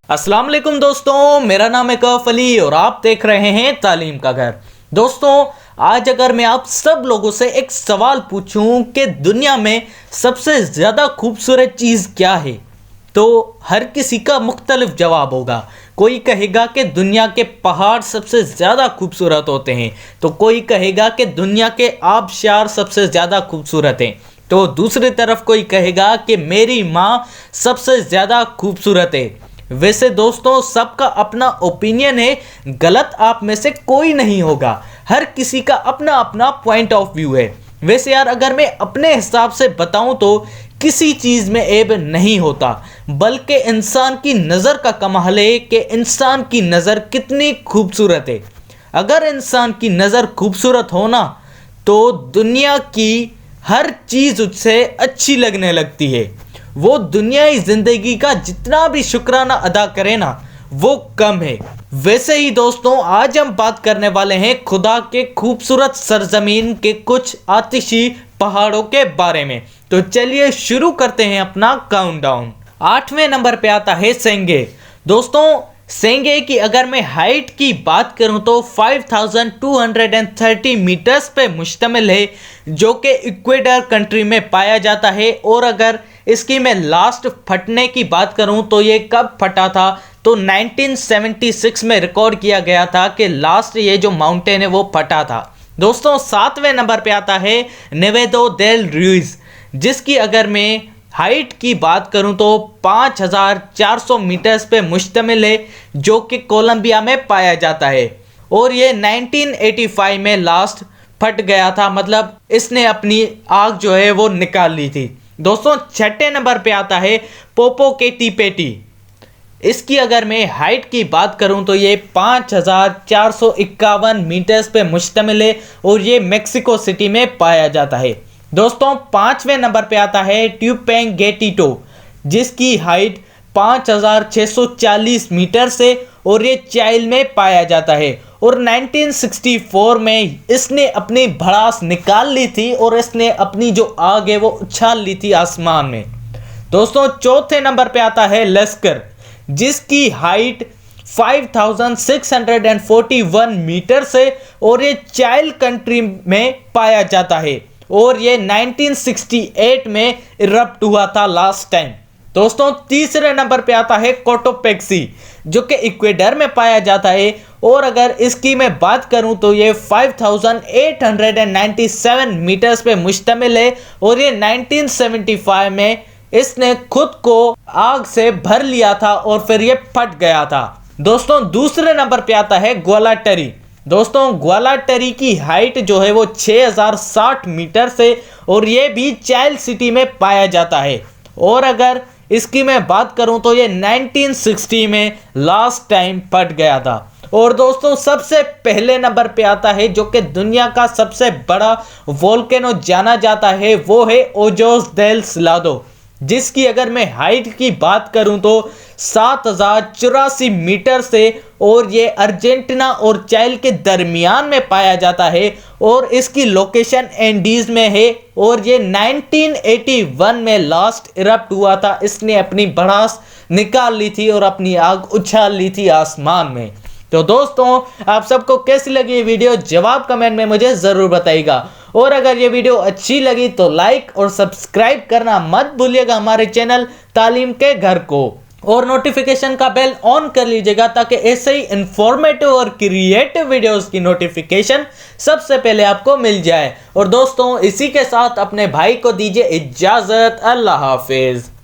अस्सलाम वालेकुम दोस्तों, मेरा नाम है कैफ अली और आप देख रहे हैं तालीम का घर। दोस्तों, आज अगर मैं आप सब लोगों से एक सवाल पूछूं कि दुनिया में सबसे ज़्यादा खूबसूरत चीज़ क्या है, तो हर किसी का मुख्तलिफ जवाब होगा। कोई कहेगा कि दुनिया के पहाड़ सबसे ज़्यादा खूबसूरत होते हैं, तो कोई कहेगा कि दुनिया के आबशार सबसे ज़्यादा खूबसूरत हैं, तो दूसरी तरफ कोई कहेगा कि मेरी माँ सबसे ज़्यादा खूबसूरत है। वैसे दोस्तों, सबका अपना ओपिनियन है, गलत आप में से कोई नहीं होगा। हर किसी का अपना अपना पॉइंट ऑफ व्यू है। वैसे यार, अगर मैं अपने हिसाब से बताऊं तो किसी चीज़ में ऐब नहीं होता, बल्कि इंसान की नज़र का कमाल है कि इंसान की नज़र कितनी खूबसूरत है। अगर इंसान की नज़र खूबसूरत हो ना, तो दुनिया की हर चीज़ उससे अच्छी लगने लगती है। वो दुनियाई जिंदगी का जितना भी शुक्राना अदा करे ना, वो कम है। वैसे ही दोस्तों, आज हम बात करने वाले हैं खुदा के खूबसूरत सरजमीन के कुछ आतिशी पहाड़ों के बारे में। तो चलिए शुरू करते हैं अपना काउंटडाउन। 8वें नंबर पे आता है सेंगे। दोस्तों, सेंगे की अगर मैं हाइट की बात करूं तो 5230 मीटर्स पे मुश्तमिल है, जो कि इक्वेडर कंट्री में पाया जाता है। और अगर इसकी मैं लास्ट फटने की बात करूं तो ये कब फटा था, तो 1976 में रिकॉर्ड किया गया था कि लास्ट ये जो माउंटेन है वो फटा था। दोस्तों, 7वें नंबर पे आता है नेवेदो देल रुइज, जिसकी अगर मैं हाइट की बात करूं तो 5400 मीटर्स पे मुश्तमिल है, जो कि कोलंबिया में पाया जाता है। और ये 1985 में लास्ट फट गया था, मतलब इसने अपनी आग जो है वो निकाल ली थी। दोस्तों, 6ठे नंबर पे आता है पोपोकेटीपेटी। इसकी अगर मैं हाइट की बात करूं तो ये 5451 मीटर्स पे मुश्तमिल है और ये मेक्सिको सिटी में पाया जाता है। दोस्तों, 5वें नंबर पे आता है ट्यूपेंगेटिटो, जिसकी हाइट 5640 मीटर से और ये चाइल में पाया जाता है। और 1964 में इसने अपनी भड़ास निकाल ली थी और इसने अपनी जो आग है वो उछाल ली थी आसमान में। दोस्तों, 4थे नंबर पे आता है लश्कर, जिसकी हाइट 5641 मीटर से और ये चाइल्ड कंट्री में पाया जाता है और ये 1968 में इरप्ट हुआ था लास्ट टाइम। दोस्तों, 3रे नंबर पे आता है कोटोपेक्सी, जो कि इक्वेडर में पाया जाता है। और अगर इसकी मैं बात करूं तो ये 5897 मीटर्स पे मुश्तमिल है और ये 1975 में इसने खुद को आग से भर लिया था और फिर ये फट गया था। दोस्तों, दूसरे नंबर पे आता है ग्वालाटरी। दोस्तों, ग्वालाटरी की हाइट जो है वो 6060 मीटर से और ये भी चाइल्ड सिटी में पाया जाता है। और अगर इसकी मैं बात करूं तो ये 1960 में लास्ट टाइम फट गया था। और दोस्तों, सबसे पहले नंबर पे आता है जो कि दुनिया का सबसे बड़ा वोल्केनो जाना जाता है, वो है ओजोस देल सिलादो, जिसकी अगर मैं हाइट की बात करूं तो 7084 मीटर से और ये अर्जेंटीना और चाइल के दरमियान में पाया जाता है और इसकी लोकेशन एंडीज में है। और ये 1981 में लास्ट इरप्ट हुआ था। इसने अपनी भड़ास निकाल ली थी और अपनी आग उछाल ली थी आसमान में। तो दोस्तों, आप सबको कैसी लगी ये वीडियो, जवाब कमेंट में मुझे ज़रूर बताइएगा। और अगर ये वीडियो अच्छी लगी तो लाइक और सब्सक्राइब करना मत भूलिएगा हमारे चैनल तालीम के घर को, और नोटिफिकेशन का बेल ऑन कर लीजिएगा ताकि ऐसे ही इंफॉर्मेटिव और क्रिएटिव वीडियोस की नोटिफिकेशन सबसे पहले आपको मिल जाए। और दोस्तों, इसी के साथ अपने भाई को दीजिए इजाज़त। अल्लाह हाफिज़।